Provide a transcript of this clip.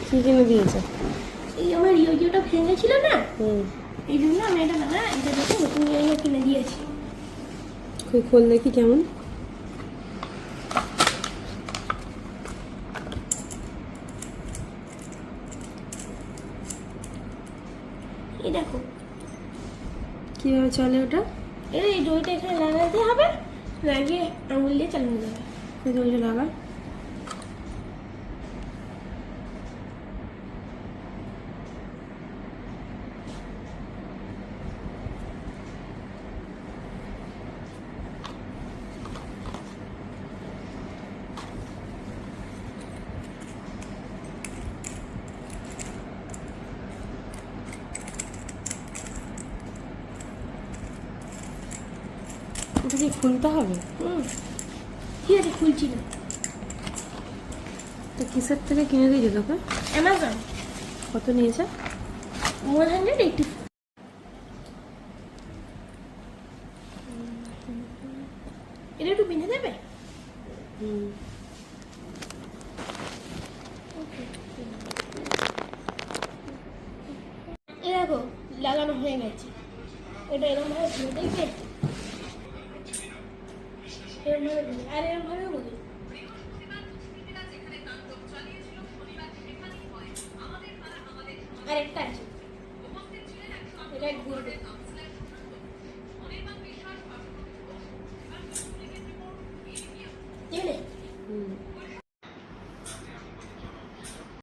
কি কিনে দিয়েছে? এই আমার ইয়োটা ভেঙেছিল না, এই জন্য আমি এটা না এটা দেখে নতুন ইয়ে কিনে দিয়েছি। কই খোল দেখি কেমন। এই দেখো কিভাবে চলে ওটা? এই দইটা এখানে লাগাতে হবে, লাগিয়ে আঙুল দিয়ে চালানো যাবে। দইটা লাগা। ওটা কি খুলতে হবে? ঠিক আছে, খুলছি না। তো কিসের থেকে কিনে দিয়েছে তোকে? অ্যামাজন। কত নিয়েছে? 184। এটা একটু বিনে দেবে? এই দেখো লাগানো হয়ে গেছে। এটা এরকম ভাবে ধরে দেখবে, এরকম ভাবে ধরে, আর এরকম ভাবে বলি আরেকটা আছে, এটা ঘুরবে।